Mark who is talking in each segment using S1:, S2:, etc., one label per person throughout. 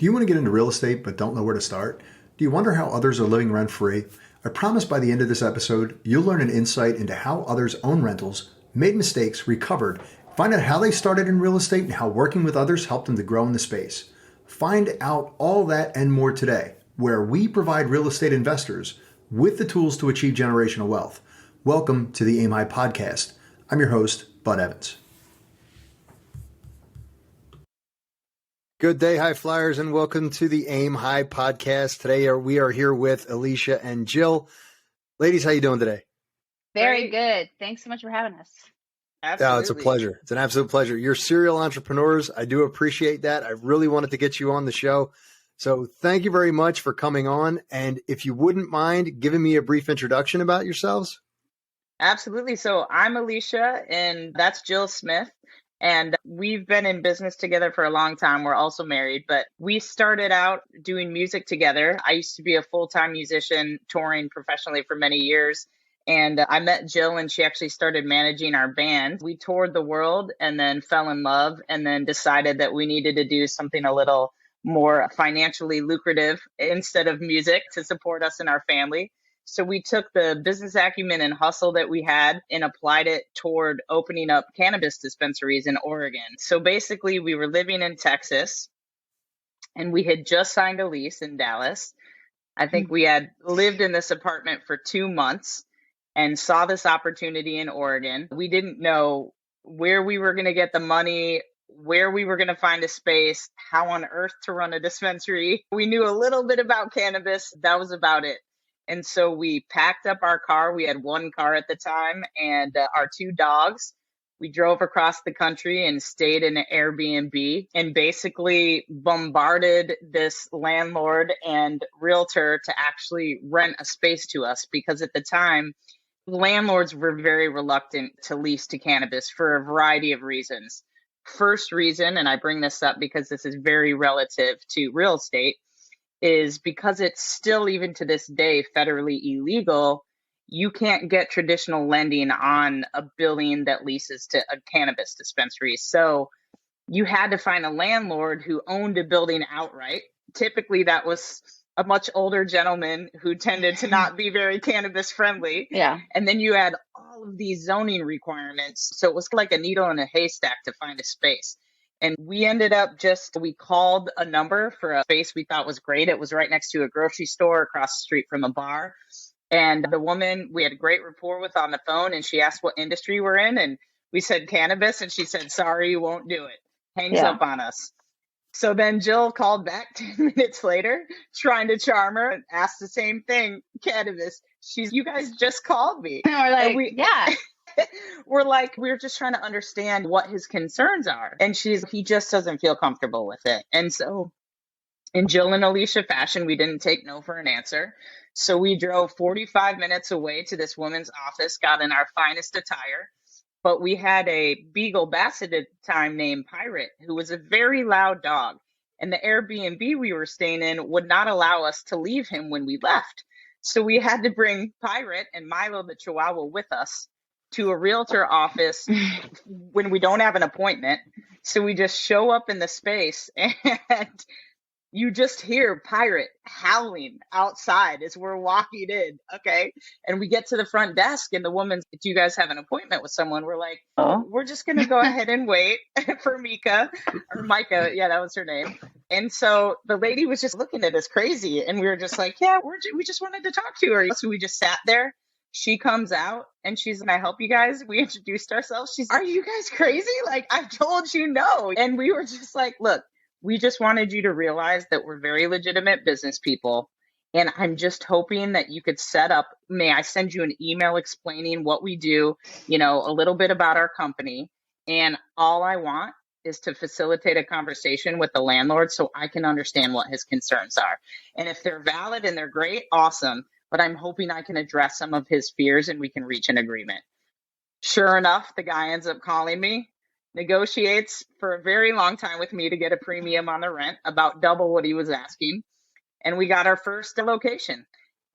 S1: Do you want to get into real estate but don't know where to start? Do you wonder how others are living rent-free? I promise by the end of this episode, you'll learn an insight into how others own rentals, made mistakes, recovered, find out how they started in real estate and how working with others helped them to grow in the space. Find out all that and more today, where we provide real estate investors with the tools to achieve generational wealth. Welcome to the Aim High podcast. I'm your host, Bud Evans. Good day, high flyers, and welcome to the Aim High podcast. Today we are here with Alicia and Jill. Ladies, how you doing today?
S2: Very good. Thanks so much for having us.
S3: Absolutely.
S1: Oh, it's a pleasure. It's an absolute pleasure. You're serial entrepreneurs. I do appreciate that. I really wanted to get you on the show. So thank you very much for coming on. And if you wouldn't mind giving me a brief introduction about yourselves.
S3: Absolutely. So I'm Alicia, and that's Jill Smith. And we've been in business together for a long time. We're also married, but we started out doing music together. I used to be a full-time musician touring professionally for many years. And I met Jill and she actually started managing our band. We toured the world and then fell in love and then decided that we needed to do something a little more financially lucrative instead of music to support us and our family. So we took the business acumen and hustle that we had and applied it toward opening up cannabis dispensaries in Oregon. So basically, we were living in Texas and we had just signed a lease in Dallas. I think we had lived in this apartment for 2 months and saw this opportunity in Oregon. We didn't know where we were going to get the money, where we were going to find a space, how on earth to run a dispensary. We knew a little bit about cannabis. That was about it. And so we packed up our car. We had one car at the time and our 2 dogs. We drove across the country and stayed in an Airbnb and basically bombarded this landlord and realtor to actually rent a space to us, because at the time, landlords were very reluctant to lease to cannabis for a variety of reasons. First reason, and I bring this up because this is very relative to real estate, is because it's still, even to this day, federally illegal. You can't get traditional lending on a building that leases to a cannabis dispensary. So you had to find a landlord who owned a building outright. Typically, that was a much older gentleman who tended to not be very cannabis friendly.
S2: Yeah.
S3: And then you had all of these zoning requirements. So it was like a needle in a haystack to find a space. And we ended up we called a number for a space we thought was great. It was right next to a grocery store across the street from a bar. And the woman we had a great rapport with on the phone, and she asked what industry we're in. And we said cannabis. And she said, "Sorry, you won't do it." Hangs up on us. So then Jill called back 10 minutes later, trying to charm her, and asked the same thing, cannabis. "You guys just called me."
S2: And we're like, yeah.
S3: We're just trying to understand what his concerns are. And he just doesn't feel comfortable with it. And so in Jill and Alicia fashion, we didn't take no for an answer. So we drove 45 minutes away to this woman's office, got in our finest attire. But we had a Beagle Basset at the time named Pirate, who was a very loud dog. And the Airbnb we were staying in would not allow us to leave him when we left. So we had to bring Pirate and Milo the Chihuahua with us to a realtor office when we don't have an appointment. So we just show up in the space and you just hear Pirate howling outside as we're walking in. Okay. And we get to the front desk and the woman's, "Do you guys have an appointment with someone?" We're like, "Oh, we're just going to go ahead and wait for Micah." Yeah, that was her name. And so the lady was just looking at us crazy. And we were just like, "Yeah, we just wanted to talk to her." So we just sat there. She comes out and she's, "Can I help you guys?" We introduced ourselves. She's, "Are you guys crazy? Like, I told you no." And we were just like, "Look, we just wanted you to realize that we're very legitimate business people. And I'm just hoping that you could set up, may I send you an email explaining what we do, a little bit about our company. And all I want is to facilitate a conversation with the landlord so I can understand what his concerns are. And if they're valid and they're great, awesome. But I'm hoping I can address some of his fears and we can reach an agreement." Sure enough, the guy ends up calling me, negotiates for a very long time with me to get a premium on the rent, about double what he was asking. And we got our first location.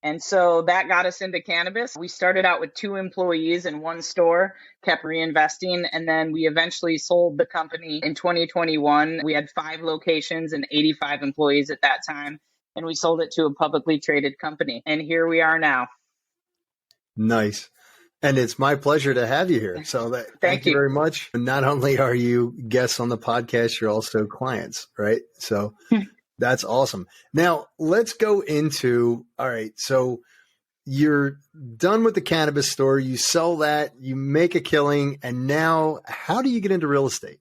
S3: And so that got us into cannabis. We started out with 2 employees in one store, kept reinvesting, and then we eventually sold the company in 2021. We had 5 locations and 85 employees at that time, and we sold it to a publicly traded company. And here we are now.
S1: Nice. And it's my pleasure to have you here. So thank you very much. Not only are you guests on the podcast, you're also clients, right? So that's awesome. Now let's go into, all right. So you're done with the cannabis store. You sell that, you make a killing. And now how do you get into real estate?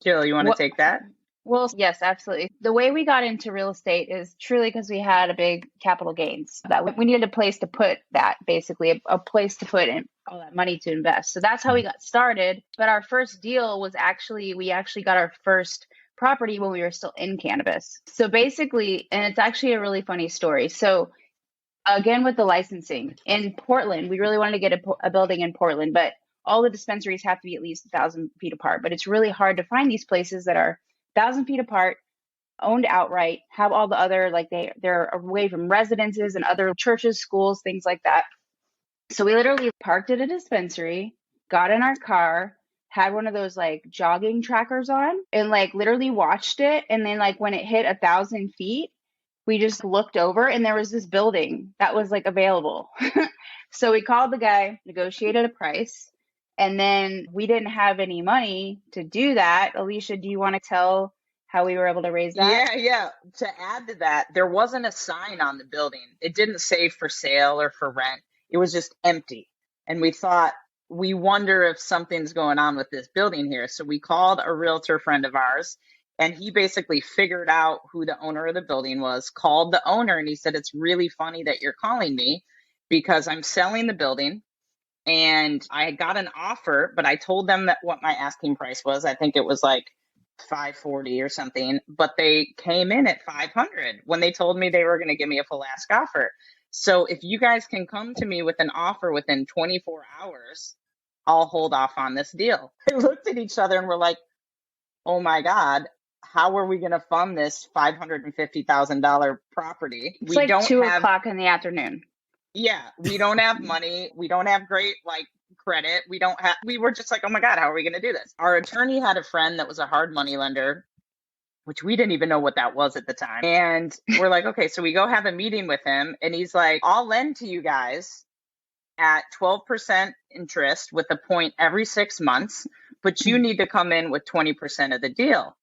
S3: Jill, you want to take that?
S2: Well, yes, absolutely. The way we got into real estate is truly because we had a big capital gains that we needed a place to put that, basically a place to put in all that money to invest. So that's how we got started. But our first deal was we actually got our first property when we were still in cannabis. So basically, and it's actually a really funny story. So again, with the licensing in Portland, we really wanted to get a building in Portland, but all the dispensaries have to be at least 1,000 feet apart. But it's really hard to find these places that are 1,000 feet apart, owned outright, have all the other, like they're away from residences and other churches, schools, things like that. So we literally parked at a dispensary, got in our car, had one of those like jogging trackers on, and like literally watched it. And then like when it hit 1,000 feet, we just looked over and there was this building that was like available. So we called the guy, negotiated a price, and then we didn't have any money to do that. Alicia, do you want to tell how we were able to raise that?
S3: Yeah. To add to that, there wasn't a sign on the building. It didn't say for sale or for rent. It was just empty. And we thought, we wonder if something's going on with this building here. So we called a realtor friend of ours, and he basically figured out who the owner of the building was, called the owner, and he said, it's really funny that you're calling me because I'm selling the building. And I got an offer, but I told them that what my asking price was. I think it was like $540 or something, but they came in at $500 when they told me they were going to give me a full ask offer. So if you guys can come to me with an offer within 24 hours, I'll hold off on this deal. They looked at each other and were like, oh my God, how are we going to fund this $550,000 property?
S2: It's like 2:00 in the afternoon.
S3: Yeah, we don't have money. We don't have great credit. We were just like, oh my God, how are we going to do this? Our attorney had a friend that was a hard money lender, which we didn't even know what that was at the time. And we're like, okay, so we go have a meeting with him, and he's like, I'll lend to you guys at 12% interest with a point every 6 months, but you need to come in with 20% of the deal.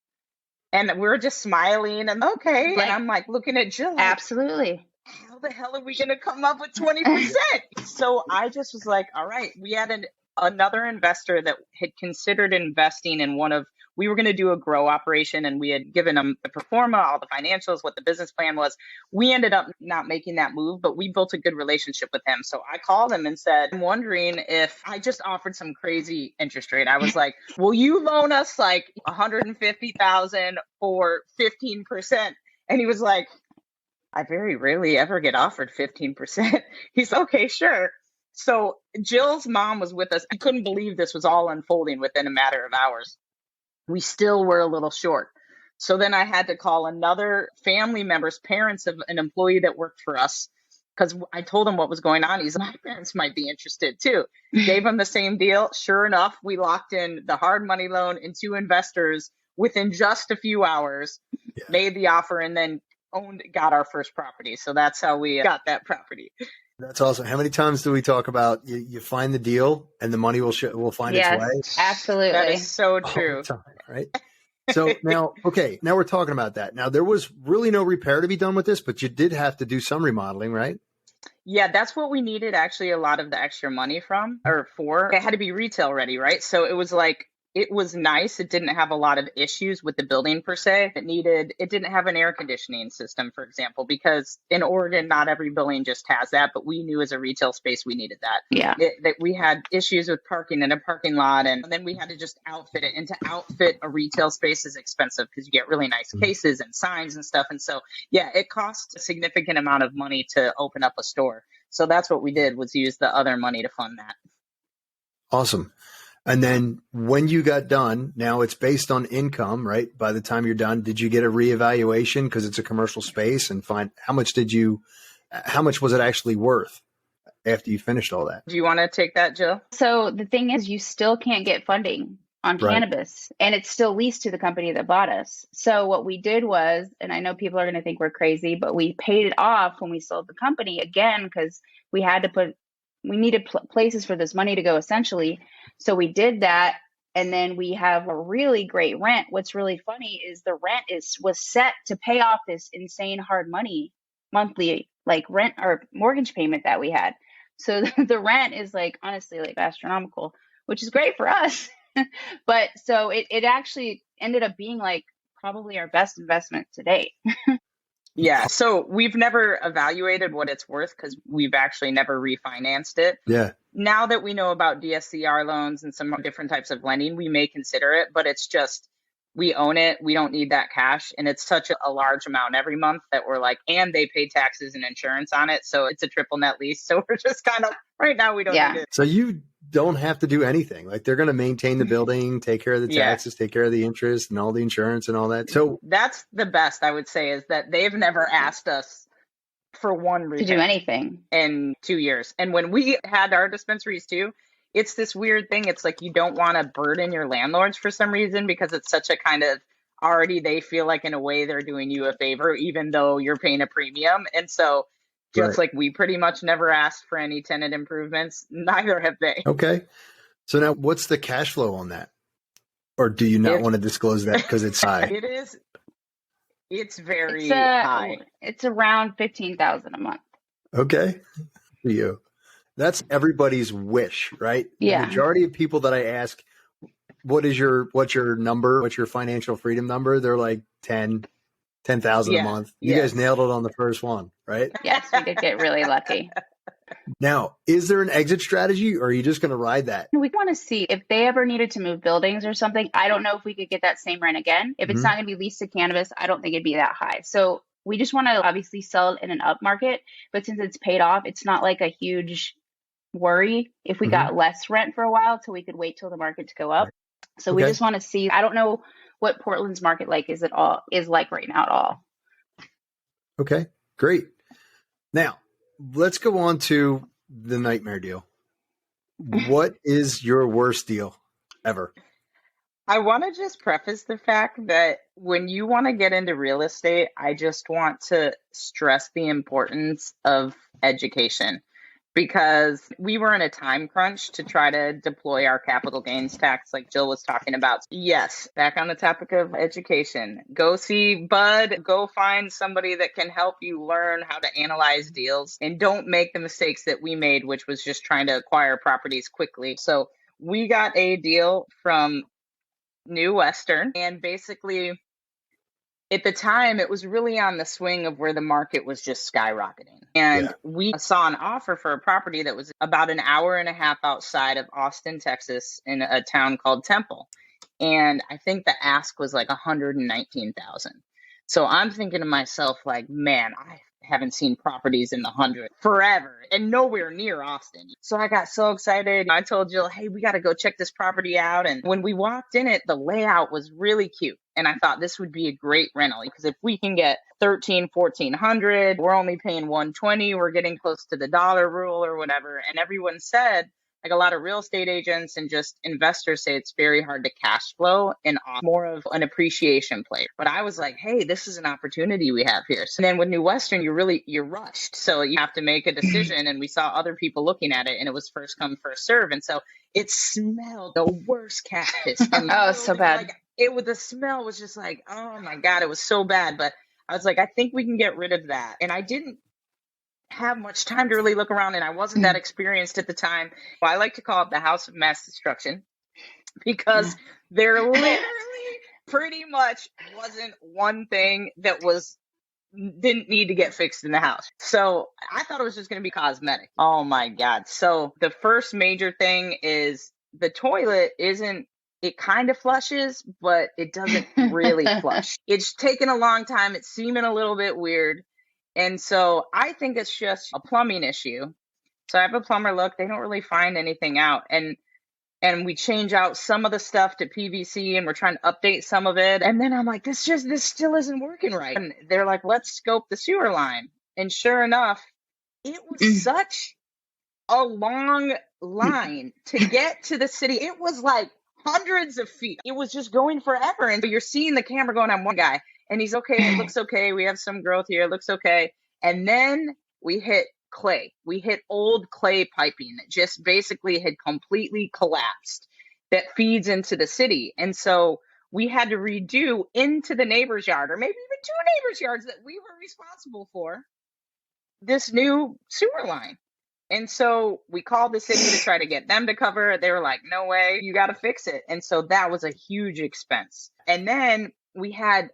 S3: And we're just smiling and okay. And I'm like looking at Jill.
S2: Absolutely.
S3: How the hell are we going to come up with 20%? So I just was like, all right. We had another investor that had considered investing in we were going to do a grow operation, and we had given them the pro forma, all the financials, what the business plan was. We ended up not making that move, but we built a good relationship with him. So I called him and said, I'm wondering if I just offered some crazy interest rate. I was like, will you loan us like $150,000 for 15%? And he was like, I very rarely ever get offered 15%. He's okay, sure. So Jill's mom was with us. I couldn't believe this was all unfolding within a matter of hours. We still were a little short. So then I had to call another family member's parents of an employee that worked for us, because I told him what was going on. He's like, my parents might be interested too. Gave him the same deal. Sure enough, we locked in the hard money loan and 2 investors within just a few hours, made the offer, and then got our first property. So that's how we got that property.
S1: That's awesome. How many times do we talk about you find the deal and the money will find its way?
S2: Absolutely.
S3: That is so true.
S1: All the time, right? So now we're talking about that. Now there was really no repair to be done with this, but you did have to do some remodeling, right?
S3: Yeah, that's what we needed actually a lot of the extra money for. It had to be retail ready, right? So it was nice. It didn't have a lot of issues with the building per se. It didn't have an air conditioning system, for example, because in Oregon, not every building just has that, but we knew as a retail space, we needed that.
S2: Yeah.
S3: That we had issues with parking in a parking lot, and then we had to just outfit it. And to outfit a retail space is expensive because you get really nice cases and signs and stuff. And so, yeah, it cost a significant amount of money to open up a store. So that's what we did, was use the other money to fund that.
S1: Awesome. And then when you got done, now it's based on income, right? By the time you're done, did you get a reevaluation because it's a commercial space, and find how much did you how much was it actually worth after you finished all that?
S3: Do you want to take that, Jill?
S2: So the thing is, you still can't get funding on
S1: Right.
S2: cannabis, and it's still leased to the company that bought us. So what we did was, and I know people are going to think we're crazy, but we paid it off when we sold the company again, because we needed places for this money to go essentially. So we did that. And then we have a really great rent. What's really funny is the rent was set to pay off this insane hard money monthly, like rent or mortgage payment that we had. So the rent is like, honestly, like astronomical, which is great for us. But so it actually ended up being like probably our best investment to date.
S3: Yeah. So we've never evaluated what it's worth because we've actually never refinanced it.
S1: Yeah.
S3: Now that we know about DSCR loans and some different types of lending, we may consider it, but it's just, we own it. We don't need that cash. And it's such a large amount every month that we're like, and they pay taxes and insurance on it. So it's a triple net lease. So we're just kind of, right now, we don't need it.
S1: So you don't have to do anything. Like they're going to maintain the building, take care of the taxes, take care of the interest and all the insurance and all that. So
S3: that's the best I would say, is that they've never asked us for one reason
S2: to do anything
S3: in 2 years. And when we had our dispensaries too, it's this weird thing. It's like, you don't want to burden your landlords for some reason, because it's such a kind of already, they feel like in a way they're doing you a favor, even though you're paying a premium. And so just like we pretty much never asked for any tenant improvements, neither have they.
S1: Okay. So now what's the cash flow on that? Or do you not want to disclose that because it's high?
S3: It is. It's very high.
S2: It's around $15,000 a month.
S1: Okay. For you. That's everybody's wish, right?
S2: Yeah.
S1: The majority of people that I ask, what's your number? What's your financial freedom number? They're like 10,000 a month. You guys nailed it on the first one, right?
S2: Yes, we did get really lucky.
S1: Now, is there an exit strategy, or are you just going to ride that?
S2: We want to see if they ever needed to move buildings or something. I don't know if we could get that same rent again. If it's not going to be leased to cannabis, I don't think it'd be that high. So we just want to obviously sell it in an up market. But since it's paid off, it's not like a huge worry if we got less rent for a while till we could wait till the market to go up. So we just want to see. I don't know what Portland's market is like right now at all.
S1: Okay, great. Now, let's go on to the nightmare deal. What is your worst deal ever?
S3: I want to just preface the fact that when you want to get into real estate, I just want to stress the importance of education, because we were in a time crunch to try to deploy our capital gains tax like Jill was talking about. Yes, back on the topic of education, go see Bud, go find somebody that can help you learn how to analyze deals, and don't make the mistakes that we made, which was just trying to acquire properties quickly. So we got a deal from New Western, and basically at the time, it was really on the swing of where the market was just skyrocketing. And we saw an offer for a property that was about an hour and a half outside of Austin, Texas, in a town called Temple. And I think the ask was like $119,000. So I'm thinking to myself, like, man, I haven't seen properties in the hundred forever and nowhere near Austin. So I got so excited. I told Jill, hey, we got to go check this property out. And when we walked in it, the layout was really cute. And I thought this would be a great rental, because if we can get $1,400, we're only paying $120. We're getting close to the dollar rule or whatever. And everyone said, like a lot of real estate agents and just investors say, it's very hard to cash flow and more of an appreciation play. But I was like, hey, this is an opportunity we have here. So then with New Western, you're rushed. So you have to make a decision. And we saw other people looking at it, and it was first come, first serve. And so it smelled the worst cactus.
S2: Oh, so bad.
S3: The smell was just like, oh my God, it was so bad. But I was like, I think we can get rid of that. And I didn't have much time to really look around, and I wasn't that experienced at the time. Well, I like to call it the house of mass destruction, because there literally pretty much wasn't one thing that didn't need to get fixed in the house. So I thought it was just going to be cosmetic. Oh my God. So the first major thing is the toilet it kind of flushes, but it doesn't really flush. It's taken a long time. It's seeming a little bit weird. And so I think it's just a plumbing issue. So I have a plumber look. They don't really find anything out. And we change out some of the stuff to PVC, and we're trying to update some of it. And then I'm like, this still isn't working right. And they're like, let's scope the sewer line. And sure enough, It was such a long line to get to the city. It was like hundreds of feet. It was just going forever. And you're seeing the camera going on one guy and he's okay. It looks okay. We have some growth here. It looks okay. And then we hit clay. We hit old clay piping that just basically had completely collapsed that feeds into the city. And so we had to redo into the neighbor's yard, or maybe even two neighbors' yards that we were responsible for, this new sewer line. And so we called the city to try to get them to cover it. They were like, no way, you got to fix it. And so that was a huge expense. And then we had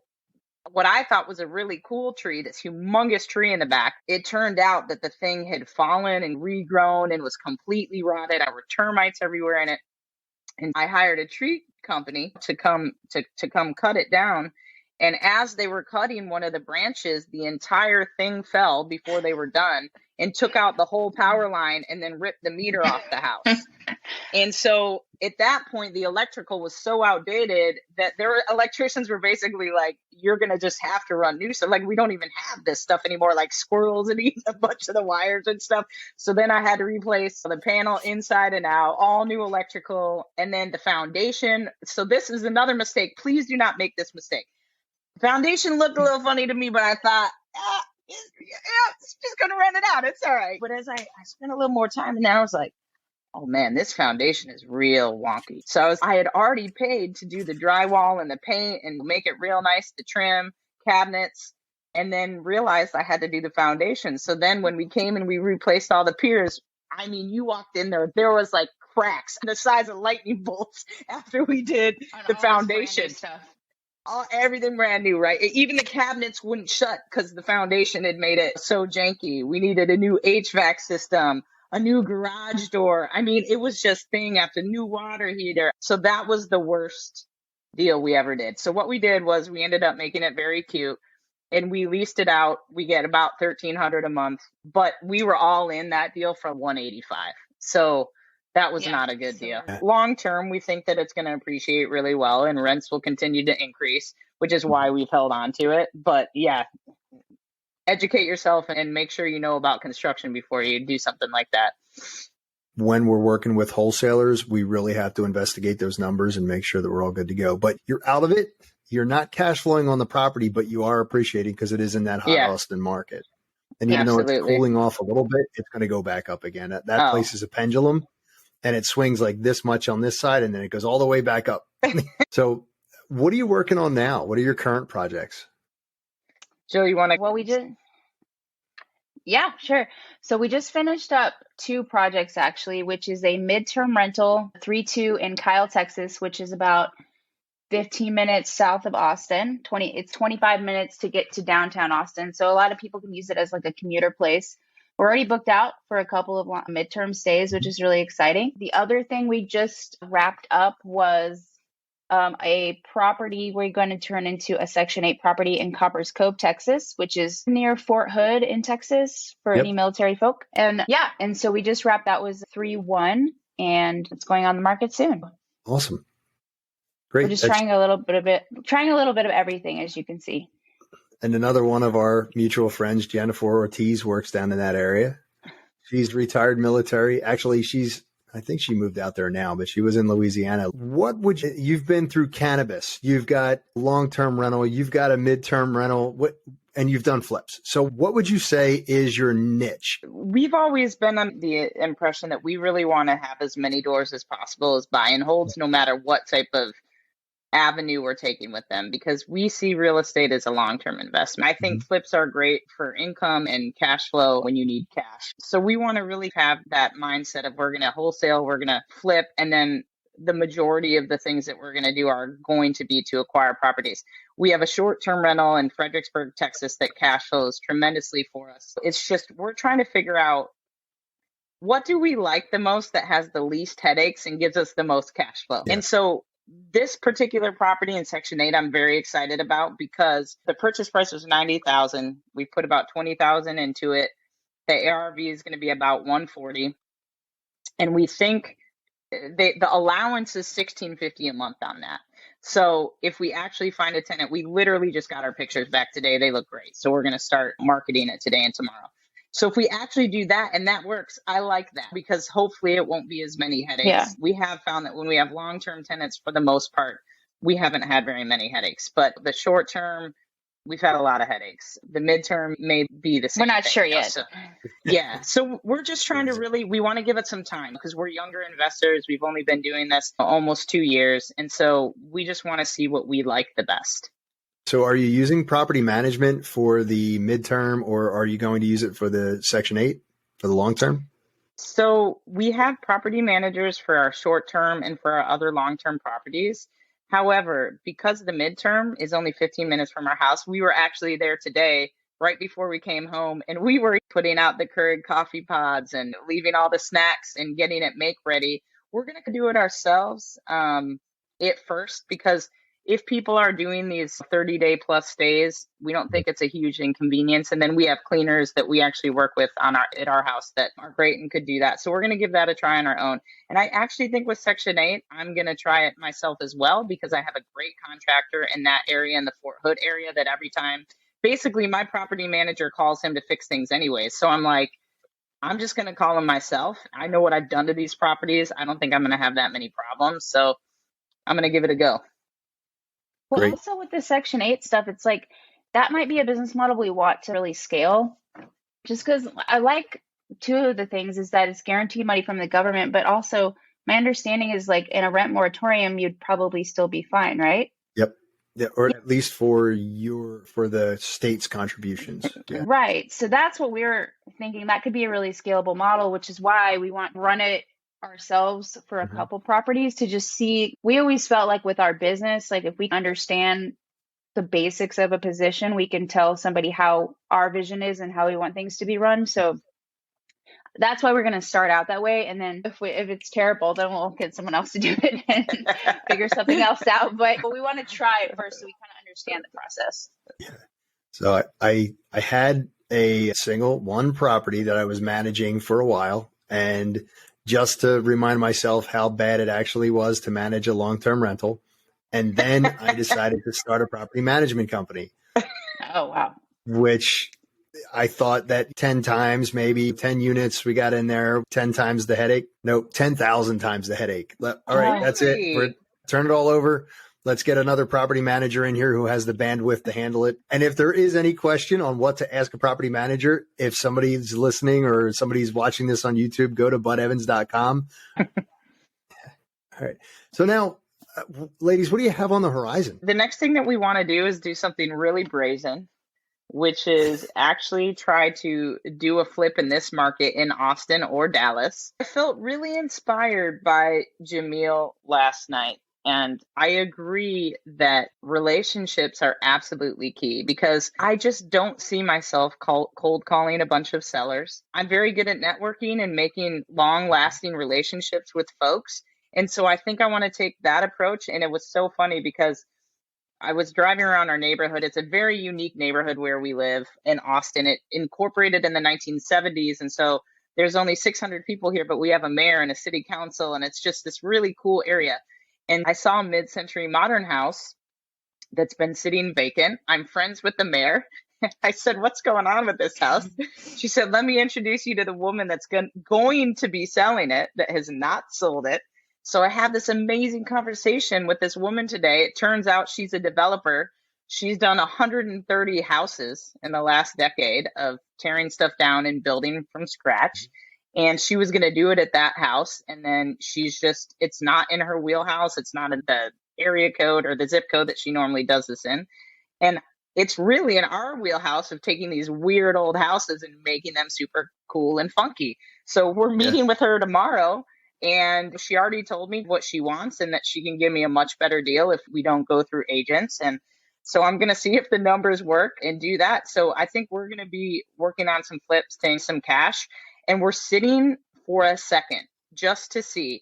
S3: what I thought was a really cool tree, this humongous tree in the back. It turned out that the thing had fallen and regrown and was completely rotted. There were termites everywhere in it. And I hired a tree company to come cut it down. And as they were cutting one of the branches, the entire thing fell before they were done and took out the whole power line and then ripped the meter off the house. And so at that point, the electrical was so outdated that electricians were basically like, you're going to just have to run new stuff. Like, we don't even have this stuff anymore, like squirrels and eating a bunch of the wires and stuff. So then I had to replace the panel inside and out, all new electrical, and then the foundation. So this is another mistake. Please do not make this mistake. Foundation looked a little funny to me, but I thought, it's just going to run it out. It's all right. But as I spent a little more time and I was like, oh man, this foundation is real wonky. So I had already paid to do the drywall and the paint and make it real nice, the trim, cabinets, and then realized I had to do the foundation. So then when we came and we replaced all the piers, I mean, you walked in there was like cracks the size of lightning bolts after we did the foundation. Everything brand new, right? Even the cabinets wouldn't shut because the foundation had made it so janky. We needed a new HVAC system, a new garage door. I mean, it was just thing after new water heater. So that was the worst deal we ever did. So what we did was we ended up making it very cute and we leased it out. We get about $1,300 a month, but we were all in that deal for $185. So that was not a good deal. Long term, we think that it's going to appreciate really well and rents will continue to increase, which is why we've held on to it. But yeah, educate yourself and make sure you know about construction before you do something like that.
S1: When we're working with wholesalers, we really have to investigate those numbers and make sure that we're all good to go. But you're out of it. You're not cash flowing on the property, but you are appreciating because it is in that hot Austin market. And even though it's cooling off a little bit, it's going to go back up again. That place is a pendulum. And it swings like this much on this side, and then it goes all the way back up. So what are you working on now? What are your current projects?
S3: Jill, you want to?
S2: Well, we did. Yeah, sure. So we just finished up 2 projects, actually, which is a midterm rental, 3-2 in Kyle, Texas, which is about 15 minutes south of Austin. It's 25 minutes to get to downtown Austin. So a lot of people can use it as like a commuter place. We're already booked out for a couple of midterm stays, which is really exciting. The other thing we just wrapped up was a property we're going to turn into a Section 8 property in Coppers Cove, Texas, which is near Fort Hood in Texas for any military folk. And and so we just wrapped that was 3-1 and it's going on the market soon.
S1: Awesome. Great.
S2: We're just trying a little bit of everything, as you can see.
S1: And another one of our mutual friends, Jennifer Ortiz, works down in that area. She's retired military. Actually, I think she moved out there now, but she was in Louisiana. You've been through cannabis. You've got long-term rental. You've got a midterm rental, and you've done flips. So what would you say is your niche?
S3: We've always been under the impression that we really want to have as many doors as possible as buy and holds, no matter what type of avenue we're taking with them, because we see real estate as a long-term investment. I think flips are great for income and cash flow when you need cash. So we want to really have that mindset of we're going to wholesale, we're going to flip, and then the majority of the things that we're going to do are going to be to acquire properties. We have a short-term rental in Fredericksburg, Texas that cash flows tremendously for us. It's just we're trying to figure out what do we like the most that has the least headaches and gives us the most cash flow. And so this particular property in Section 8, I'm very excited about because the purchase price was $90,000. We put about $20,000 into it. The ARV is going to be about $140,000, and we think the allowance is $1,650 a month on that. So if we actually find a tenant, we literally just got our pictures back today. They look great. So we're going to start marketing it today and tomorrow. So if we actually do that and that works, I like that because hopefully it won't be as many
S2: Yeah.
S3: headaches. We have found that when we have long-term tenants, for the most part, we haven't had very many headaches. But the short term, we've had a lot of headaches. The midterm may be the same.
S2: We're not
S3: thing,
S2: sure
S3: you know?
S2: yet.
S3: So, yeah. So we're just trying to we want to give it some time because we're younger investors. We've only been doing this almost 2 years. And so we just want to see what we like the best.
S1: So are you using property management for the midterm, or are you going to use it for the Section 8 for the long term?
S3: So we have property managers for our short term and for our other long term properties. However, because the midterm is only 15 minutes from our house, we were actually there today right before we came home, and we were putting out the Keurig coffee pods and leaving all the snacks and getting it make ready. We're going to do it ourselves at first because if people are doing these 30-day plus stays, we don't think it's a huge inconvenience. And then we have cleaners that we actually work with at our house that are great and could do that. So we're going to give that a try on our own. And I actually think with Section 8, I'm going to try it myself as well because I have a great contractor in that area, in the Fort Hood area, that every time, basically my property manager calls him to fix things anyways. So I'm like, I'm just going to call him myself. I know what I've done to these properties. I don't think I'm going to have that many problems. So I'm going to give it a go.
S2: Well,
S1: Great.
S2: also with the Section 8 stuff, it's like that might be a business model we want to really scale. Just because I like two of the things is that it's guaranteed money from the government, but also my understanding is like in a rent moratorium, you'd probably still be fine, right?
S1: Yep. Yeah, or at least for the state's contributions. Yeah.
S2: Right. So that's what we're thinking. That could be a really scalable model, which is why we want to run it ourselves for a couple properties to just see. We always felt like with our business, like if we understand the basics of a position, we can tell somebody how our vision is and how we want things to be run. So that's why we're going to start out that way. And then if it's terrible, then we'll get someone else to do it and figure something else out. But we want to try it first so we kind of understand the process.
S1: Yeah. So I had a one property that I was managing for a while, and just to remind myself how bad it actually was to manage a long-term rental. And then I decided to start a property management company.
S2: Oh, wow.
S1: Which I thought that 10 times, maybe 10 units we got in there, 10 times the headache. No, 10,000 times the headache. All right, that's it. Turn it all over. Let's get another property manager in here who has the bandwidth to handle it. And if there is any question on what to ask a property manager, if somebody's listening or somebody's watching this on YouTube, go to budevans.com. All right. So now, ladies, what do you have on the horizon?
S3: The next thing that we want to do is do something really brazen, which is actually try to do a flip in this market in Austin or Dallas. I felt really inspired by Jamil last night. And I agree that relationships are absolutely key because I just don't see myself cold calling a bunch of sellers. I'm very good at networking and making long-lasting relationships with folks. And so I think I want to take that approach. And it was so funny because I was driving around our neighborhood. It's a very unique neighborhood where we live in Austin. It incorporated in the 1970s. And so there's only 600 people here, but we have a mayor and a city council. And it's just this really cool area. And I saw a mid-century modern house that's been sitting vacant. I'm friends with the mayor. I said, what's going on with this house? She said, let me introduce you to the woman that's going to be selling it, that has not sold it. So I had this amazing conversation with this woman today. It turns out she's a developer. She's done 130 houses in the last decade of tearing stuff down and building from scratch. And she was going to do it at that house. And then it's not in her wheelhouse. It's not in the area code or the zip code that she normally does this in. And it's really in our wheelhouse of taking these weird old houses and making them super cool and funky. So we're meeting with her tomorrow. And she already told me what she wants and that she can give me a much better deal if we don't go through agents. And so I'm going to see if the numbers work and do that. So I think we're going to be working on some flips, taking some cash. And we're sitting for a second just to see,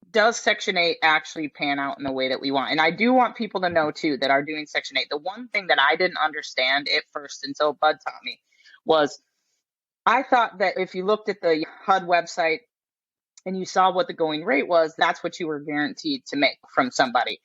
S3: does Section 8 actually pan out in the way that we want? And I do want people to know, too, that are doing Section 8. The one thing that I didn't understand at first until Bud taught me was I thought that if you looked at the HUD website and you saw what the going rate was, that's what you were guaranteed to make from somebody.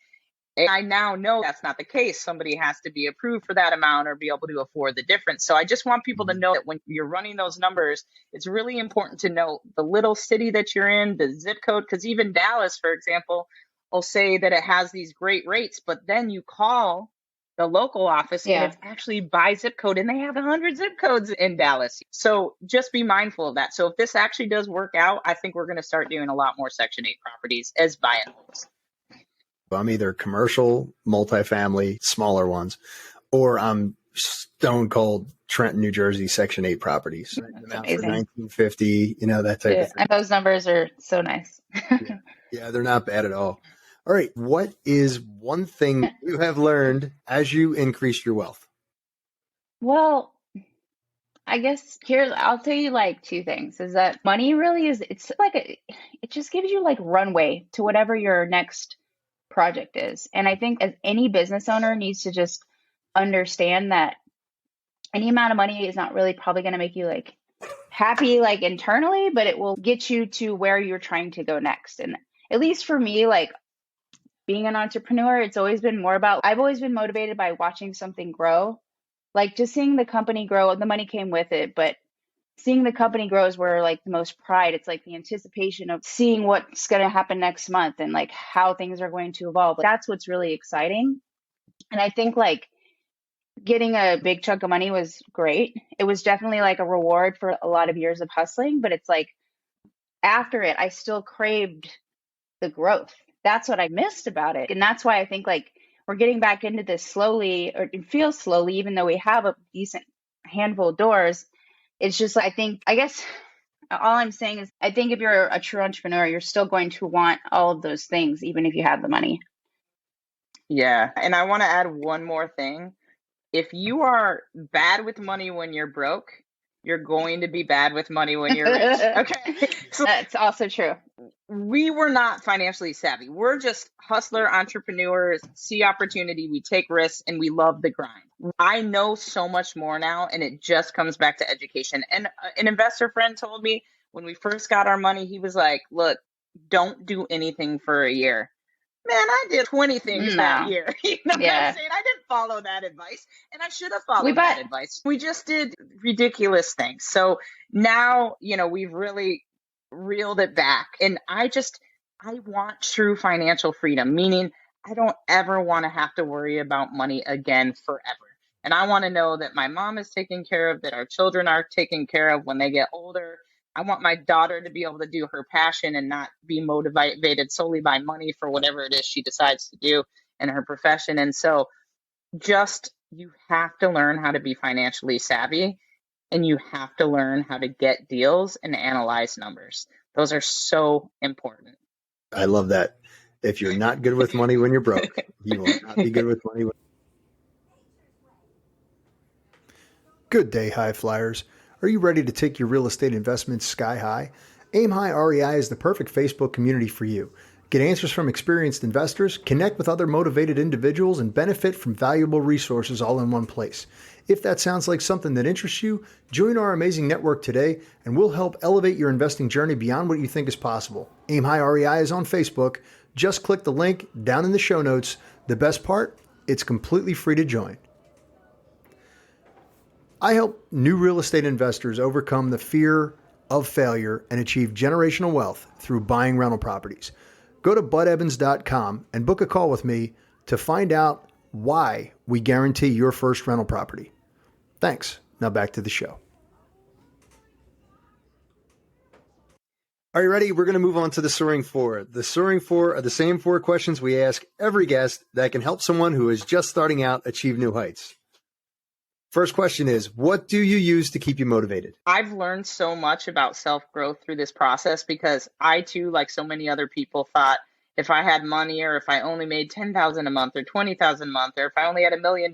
S3: And I now know that's not the case. Somebody has to be approved for that amount or be able to afford the difference. So I just want people to know that when you're running those numbers, it's really important to know the little city that you're in, the zip code, because even Dallas, for example, will say that it has these great rates, but then you call the local office and it's actually by zip code, and they have 100 zip codes in Dallas. So just be mindful of that. So if this actually does work out, I think we're going to start doing a lot more Section 8 properties as buy-and holds.
S1: I'm either commercial, multifamily, smaller ones, or I'm stone cold Trenton, New Jersey, Section 8 properties. For 1950, that type of thing.
S2: And those numbers are so nice.
S1: Yeah, they're not bad at all. All right. What is one thing you have learned as you increase your wealth?
S2: Well, I guess I'll tell you like two things is that money really it's like it just gives you like runway to whatever your next project is. And I think as any business owner needs to just understand that any amount of money is not really probably going to make you like happy, like internally, but it will get you to where you're trying to go next. And at least for me, like being an entrepreneur, it's always been more about, I've always been motivated by watching something grow, like just seeing the company grow. The money came with it, but seeing the company grow is where like the most pride. It's like the anticipation of seeing what's going to happen next month and like how things are going to evolve. That's what's really exciting. And I think like getting a big chunk of money was great. It was definitely like a reward for a lot of years of hustling, but it's like after it, I still craved the growth. That's what I missed about it. And that's why I think like we're getting back into this slowly, or it feels slowly, even though we have a decent handful of doors. It's just, I guess all I'm saying is I think if you're a true entrepreneur, you're still going to want all of those things, even if you have the money.
S3: Yeah. And I want to add one more thing. If you are bad with money when you're broke, you're going to be bad with money when you're rich. Okay.
S2: So that's also true.
S3: We were not financially savvy. We're just hustler entrepreneurs, see opportunity, we take risks, and we love the grind. I know so much more now, and it just comes back to education. And an investor friend told me when we first got our money, he was like, look, don't do anything for a year. Man, I did 20 things that year. You know what I'm saying? I didn't follow that advice, and I should have followed that advice. We just did ridiculous things. So now, we've really reeled it back. And I want true financial freedom, meaning I don't ever want to have to worry about money again forever. And I want to know that my mom is taken care of, that our children are taken care of when they get older. I want my daughter to be able to do her passion and not be motivated solely by money for whatever it is she decides to do in her profession. And so you have to learn how to be financially savvy, and you have to learn how to get deals and analyze numbers. Those are so important.
S1: I love that. If you're not good with money when you're broke, you will not be good with money. Good day, high flyers. Are you ready to take your real estate investments sky high? Aim High REI is the perfect Facebook community for you. Get answers from experienced investors, connect with other motivated individuals, and benefit from valuable resources all in one place. If that sounds like something that interests you, join our amazing network today, and we'll help elevate your investing journey beyond what you think is possible. Aim High REI is on Facebook. Just click the link down in the show notes. The best part, it's completely free to join. I help new real estate investors overcome the fear of failure and achieve generational wealth through buying rental properties. Go to budevans.com and book a call with me to find out why we guarantee your first rental property. Thanks. Now back to the show. Are you ready? We're going to move on to the Soaring Four. The Soaring Four are the same four questions we ask every guest that can help someone who is just starting out achieve new heights. First question is, what do you use to keep you motivated?
S3: I've learned so much about self-growth through this process because I too, like so many other people, thought if I had money or if I only made $10,000 a month or $20,000 a month or if I only had $1 million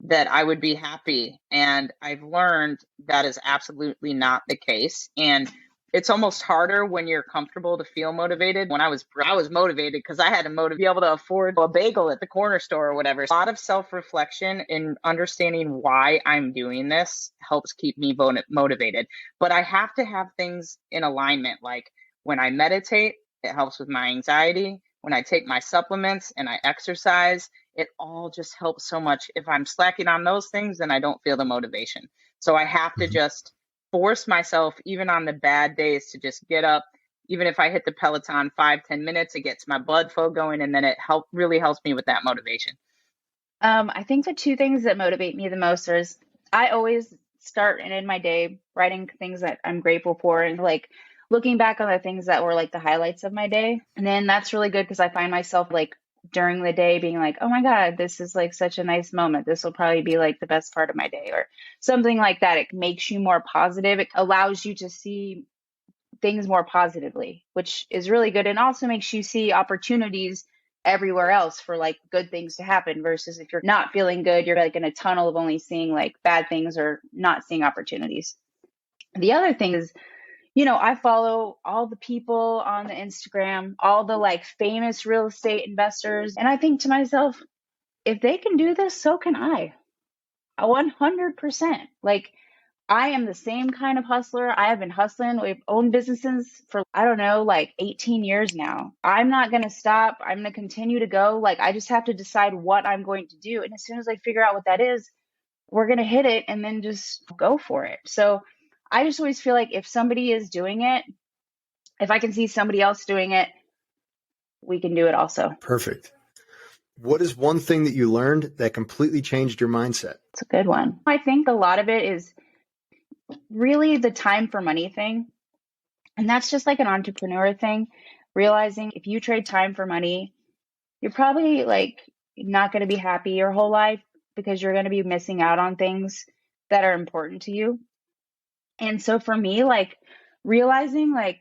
S3: that I would be happy. And I've learned that is absolutely not the case. And it's almost harder when you're comfortable to feel motivated. When I was motivated because I had to be able to afford a bagel at the corner store or whatever. A lot of self-reflection and understanding why I'm doing this helps keep me motivated. But I have to have things in alignment. Like when I meditate, it helps with my anxiety. when I take my supplements and I exercise, it all just helps so much. If I'm slacking on those things, then I don't feel the motivation. So I have to just force myself, even on the bad days, to just get up. Even if I hit the Peloton 5-10 minutes, it gets my blood flow going, and then it really helps me with that motivation.
S2: I think the two things that motivate me the most is I always start and end my day writing things that I'm grateful for and like looking back on the things that were like the highlights of my day. And then that's really good because I find myself like during the day being like, oh my God, this is like such a nice moment. This will probably be like the best part of my day or something like that. It makes you more positive. It allows you to see things more positively, which is really good. And also makes you see opportunities everywhere else for like good things to happen versus if you're not feeling good, you're like in a tunnel of only seeing like bad things or not seeing opportunities. The other thing is, I follow all the people on the Instagram, all the like famous real estate investors. And I think to myself, if they can do this, so can I. 100%. Like, I am the same kind of hustler. I have been hustling. We've owned businesses for, I don't know, like 18 years now. I'm not going to stop. I'm going to continue to go. Like, I just have to decide what I'm going to do. And as soon as I figure out what that is, we're going to hit it and then just go for it. So I just always feel like if somebody is doing it, if I can see somebody else doing it, we can do it also.
S1: Perfect. What is one thing that you learned that completely changed your mindset?
S2: It's a good one. I think a lot of it is really the time for money thing. And that's just like an entrepreneur thing, realizing if you trade time for money, you're probably like not going to be happy your whole life because you're going to be missing out on things that are important to you. And so for me, like realizing like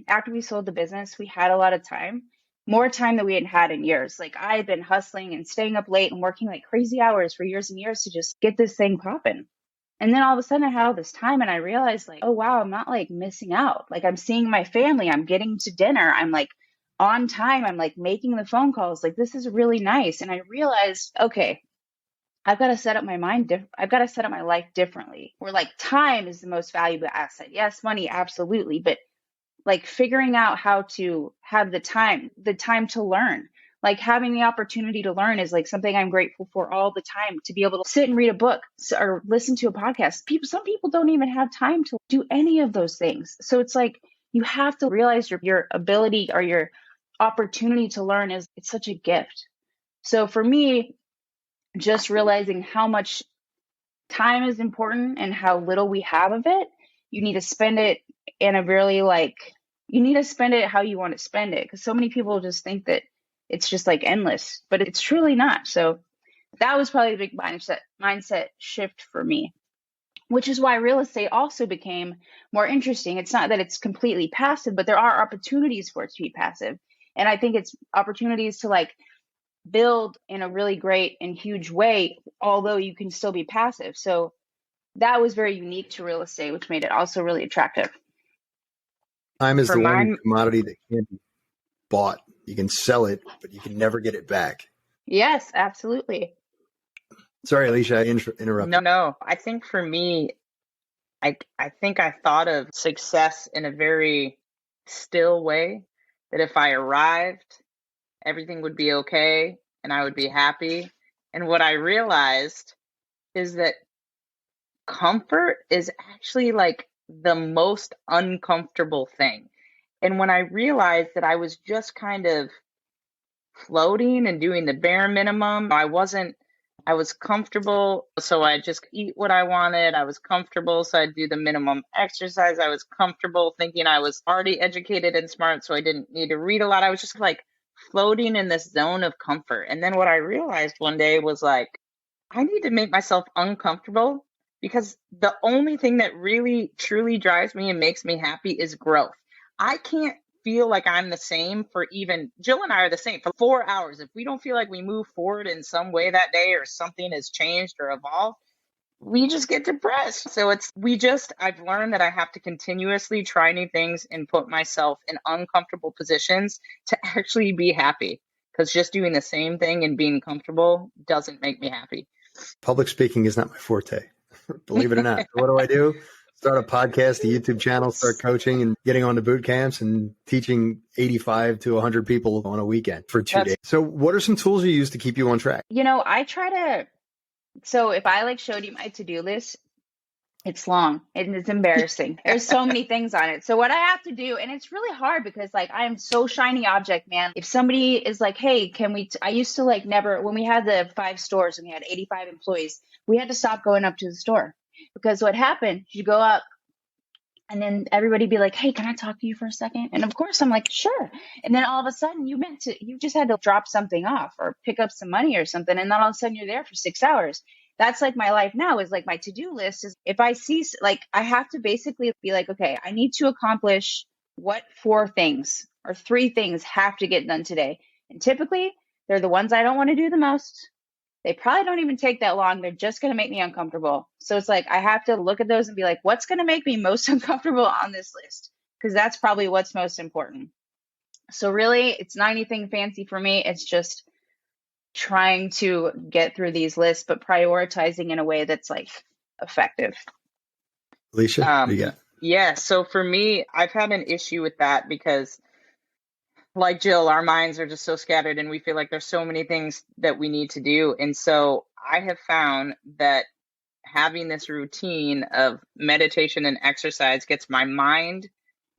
S2: after we sold the business, we had a lot of time, more time than we had had in years. Like I had been hustling and staying up late and working like crazy hours for years and years to just get this thing popping. And then all of a sudden I had all this time and I realized like, oh, wow, I'm not like missing out. Like I'm seeing my family. I'm getting to dinner. I'm like on time. I'm like making the phone calls. Like this is really nice. And I realized, okay, I've got to set up my mind. I've got to set up my life differently where like time is the most valuable asset. Yes, money, absolutely. But like figuring out how to have the time to learn. Like having the opportunity to learn is like something I'm grateful for all the time, to be able to sit and read a book or listen to a podcast. Some people don't even have time to do any of those things. So it's like you have to realize your ability or your opportunity to learn it's such a gift. So for me, just realizing how much time is important and how little we have of it, you need to spend it in a really you need to spend it how you want to spend it. Because so many people just think that it's just like endless, but it's truly not. So that was probably a big mindset shift for me, which is why real estate also became more interesting. It's not that it's completely passive, but there are opportunities for it to be passive. And I think it's opportunities to like build in a really great and huge way, although you can still be passive. So that was very unique to real estate, which made it also really attractive.
S1: Time is the one commodity that can't be bought. You can sell it, but you can never get it back.
S2: Yes, absolutely.
S1: Sorry, Alicia, I interrupted.
S3: No. I think for me, I think I thought of success in a very still way, that if I arrived, everything would be okay and I would be happy. And what I realized is that comfort is actually like the most uncomfortable thing. And when I realized that I was just kind of floating and doing the bare minimum, I was comfortable, so I just eat what I wanted. I was comfortable, so I'd do the minimum exercise. I was comfortable thinking I was already educated and smart, so I didn't need to read a lot. I was just like floating in this zone of comfort. And then what I realized one day was like, I need to make myself uncomfortable, because the only thing that really truly drives me and makes me happy is growth. I can't feel like I'm the same for even Jill and I are the same for 4 hours. If we don't feel like we move forward in some way that day or something has changed or evolved, we just get depressed. So I've learned that I have to continuously try new things and put myself in uncomfortable positions to actually be happy, because just doing the same thing and being comfortable doesn't make me happy.
S1: Public speaking is not my forte, believe it or not. What do? Start a podcast, a YouTube channel, start coaching and getting on to boot camps and teaching 85 to 100 people on a weekend for 2 days. So what are some tools you use to keep you on track?
S2: I try to, so if I showed you my to-do list, it's long and it's embarrassing. There's so many things on it. So what I have to do, and it's really hard because I am so shiny object, man. If somebody is like, hey, can we, I used to never, when we had the 5 stores and we had 85 employees, we had to stop going up to the store because what happened, you go up and then everybody be like, hey, can I talk to you for a second? And of course I'm like, sure. And then all of a sudden you just had to drop something off or pick up some money or something. And then all of a sudden you're there for 6 hours. That's my life now is my to-do list is if I see, I have to basically be like, okay, I need to accomplish what 4 things or 3 things have to get done today. And typically they're the ones I don't want to do the most. They probably don't even take that long. They're just going to make me uncomfortable. So it's I have to look at those and be like, what's going to make me most uncomfortable on this list? Because that's probably what's most important. So really, it's not anything fancy for me. It's just trying to get through these lists, but prioritizing in a way that's effective.
S1: Alicia, what do you got?
S3: Yeah. So for me, I've had an issue with that because like Jill, our minds are just so scattered and we feel like there's so many things that we need to do. And so I have found that having this routine of meditation and exercise gets my mind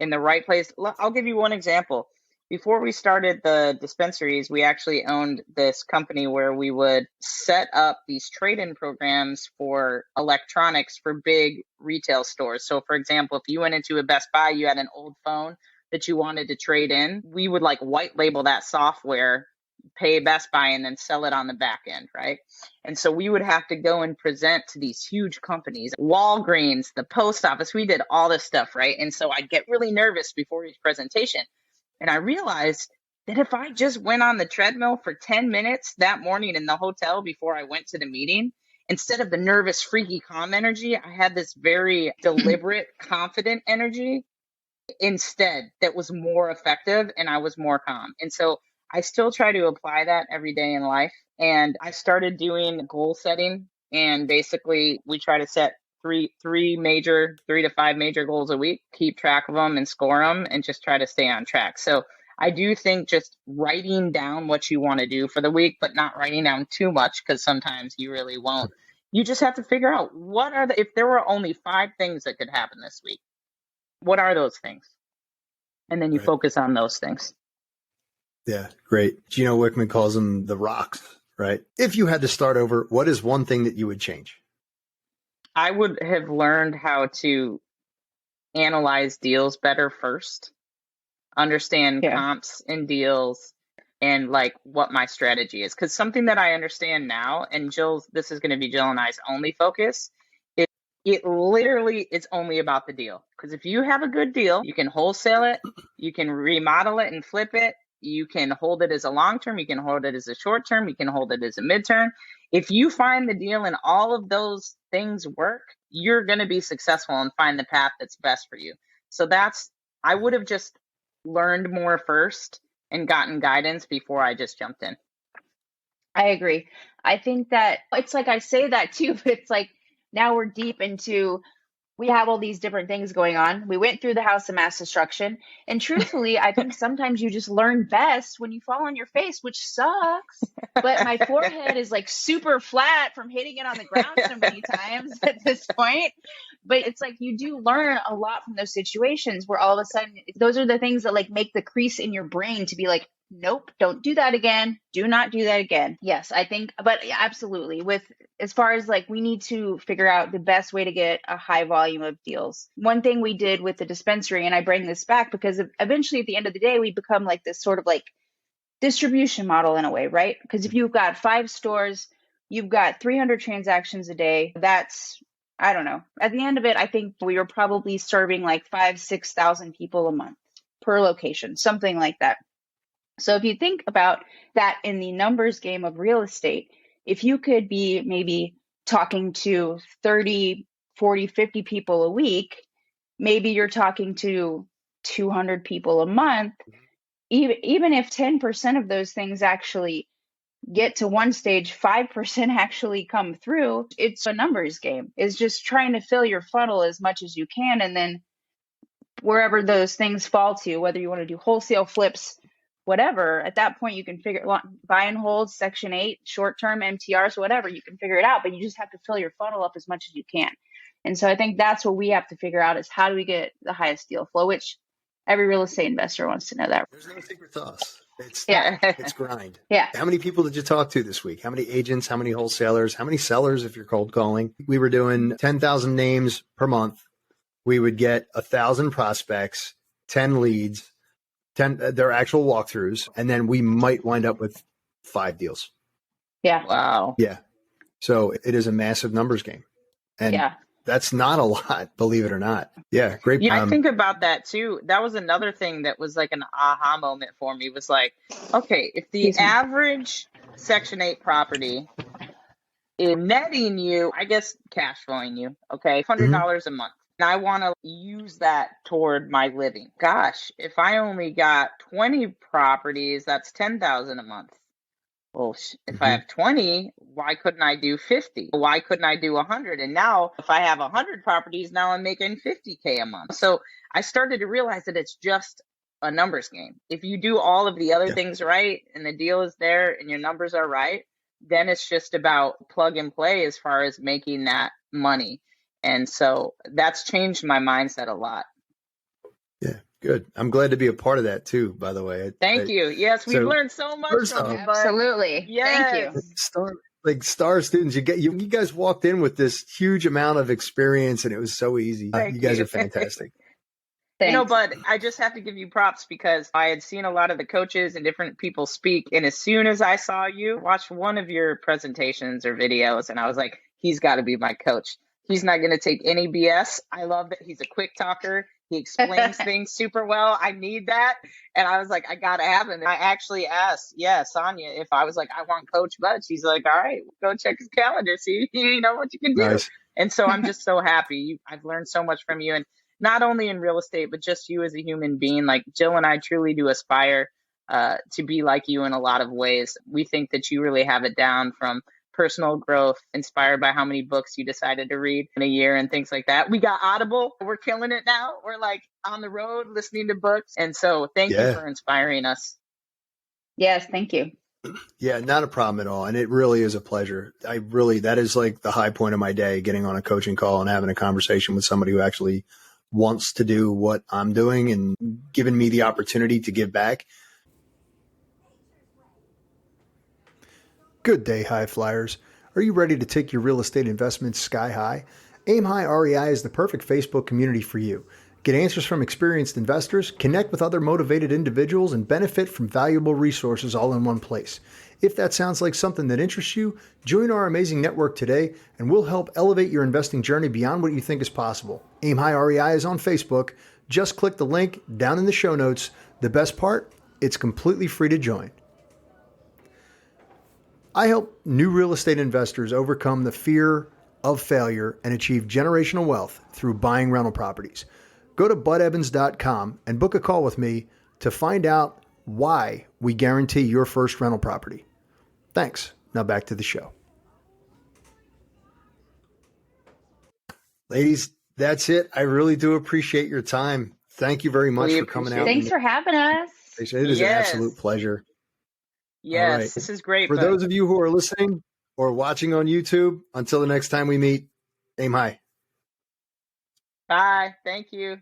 S3: in the right place. I'll give you one example. Before we started the dispensaries, we actually owned this company where we would set up these trade-in programs for electronics for big retail stores. So for example, if you went into a Best Buy, you had an old phone that you wanted to trade in, we would white label that software, pay Best Buy, and then sell it on the back end, right? And so we would have to go and present to these huge companies, Walgreens, the post office. We did all this stuff, right? And so I'd get really nervous before each presentation. And I realized that if I just went on the treadmill for 10 minutes that morning in the hotel before I went to the meeting, instead of the nervous, freaky, calm energy, I had this very deliberate, confident energy instead that was more effective and I was more calm. And so I still try to apply that every day in life. And I started doing goal setting, and basically we try to set 3 to 5 major goals a week, keep track of them and score them and just try to stay on track. So I do think just writing down what you want to do for the week, but not writing down too much because sometimes you really won't. You just have to figure out if there were only 5 things that could happen this week, what are those things? And then you focus on those things.
S1: Yeah, great. Gino Wickman calls them the rocks, right? If you had to start over, what is one thing that you would change?
S3: I would have learned how to analyze deals better first, understand comps and deals, and what my strategy is. Because something that I understand now, and this is going to be Jill and I's only focus, it literally is only about the deal. Because if you have a good deal, you can wholesale it, you can remodel it and flip it, you can hold it as a long term, you can hold it as a short term, you can hold it as a midterm. If you find the deal and all of those things work, you're going to be successful and find the path that's best for you. So I would have just learned more first and gotten guidance before I just jumped in.
S2: I agree. I think that it's I say that too, but it's now we're deep into, we have all these different things going on. We went through the house of mass destruction. And truthfully, I think sometimes you just learn best when you fall on your face, which sucks. But my forehead is super flat from hitting it on the ground so many times at this point. But it's you do learn a lot from those situations where all of a sudden, those are the things that make the crease in your brain to be nope, don't do that again. Do not do that again. Yes, I think, but yeah, absolutely. As far as we need to figure out the best way to get a high volume of deals. One thing we did with the dispensary, and I bring this back because eventually at the end of the day, we become this sort of distribution model in a way, right? Because if you've got 5 stores, you've got 300 transactions a day. That's, I don't know. At the end of it, I think we were probably serving 5,000-6,000 people a month per location, something like that. So if you think about that in the numbers game of real estate, if you could be maybe talking to 30, 40, 50 people a week, maybe you're talking to 200 people a month. Even if 10% of those things actually get to one stage, 5% actually come through. It's a numbers game. It's just trying to fill your funnel as much as you can. And then wherever those things fall to, whether you want to do wholesale flips, whatever, at that point you can figure buy and hold, Section 8, short-term MTRs, whatever, you can figure it out, but you just have to fill your funnel up as much as you can. And so I think that's what we have to figure out is how do we get the highest deal flow, which every real estate investor wants to know that.
S1: There's no secret sauce. It's grind.
S2: Yeah.
S1: How many people did you talk to this week? How many agents, how many wholesalers, how many sellers if you're cold calling? We were doing 10,000 names per month. We would get 1,000 prospects, 10 leads, 10 their actual walkthroughs, and then we might wind up with 5 deals.
S2: Yeah.
S3: Wow.
S1: Yeah. So it is a massive numbers game. And that's not a lot, believe it or not. Yeah. Great.
S3: Yeah, I think about that too. That was another thing that was like an aha moment for me was like, okay, if the average Section 8 property is netting you, I guess cash flowing you, okay, $100 a month. And I want to use that toward my living. Gosh, if I only got 20 properties, that's $10,000 a month. Well, if I have 20, why couldn't I do 50? Why couldn't I do 100? And now if I have 100 properties, now I'm making $50K a month. So I started to realize that it's just a numbers game. If you do all of the other things right and the deal is there and your numbers are right, then it's just about plug and play as far as making that money. And so that's changed my mindset a lot.
S1: Yeah, good. I'm glad to be a part of that too, by the way.
S3: Thank you. Yes, we've learned so much from you.
S2: Absolutely.
S3: Yes.
S2: Thank you.
S1: Star students, you guys walked in with this huge amount of experience and it was so easy. You guys are fantastic.
S3: But I just have to give you props because I had seen a lot of the coaches and different people speak. And as soon as I saw you watch one of your presentations or videos, and I was like, he's got to be my coach. He's not going to take any BS. I love that he's a quick talker. He explains things super well. I need that. And I was like, I got to have him. And I actually asked, Sonia, if I was like, I want Coach Bud. She's like, all right, go check his calendar. See, what you can do. Nice. And so I'm just so happy. I've learned so much from you. And not only in real estate, but just you as a human being. Like Jill and I truly do aspire to be like you in a lot of ways. We think that you really have it down from personal growth, inspired by how many books you decided to read in a year and things like that. We got Audible. We're killing it now. We're like on the road listening to books. And so thank you for inspiring us.
S2: Yes, thank you.
S1: Yeah, not a problem at all. And it really is a pleasure. That is like the high point of my day, getting on a coaching call and having a conversation with somebody who actually wants to do what I'm doing and giving me the opportunity to give back. Good day, high flyers. Are you ready to take your real estate investments sky high? Aim High REI is the perfect Facebook community for you. Get answers from experienced investors, connect with other motivated individuals, and benefit from valuable resources all in one place. If that sounds like something that interests you, join our amazing network today, and we'll help elevate your investing journey beyond what you think is possible. Aim High REI is on Facebook. Just click the link down in the show notes. The best part, it's completely free to join. I help new real estate investors overcome the fear of failure and achieve generational wealth through buying rental properties. Go to budevans.com and book a call with me to find out why we guarantee your first rental property. Thanks. Now back to the show. Ladies, that's it. I really do appreciate your time. Thank you very much for coming out.
S2: Thanks for having us.
S1: It is an absolute pleasure.
S3: Yes,
S1: right.
S3: This is great.
S1: For those of you who are listening or watching on YouTube, until the next time we meet, aim high.
S3: Bye. Thank you.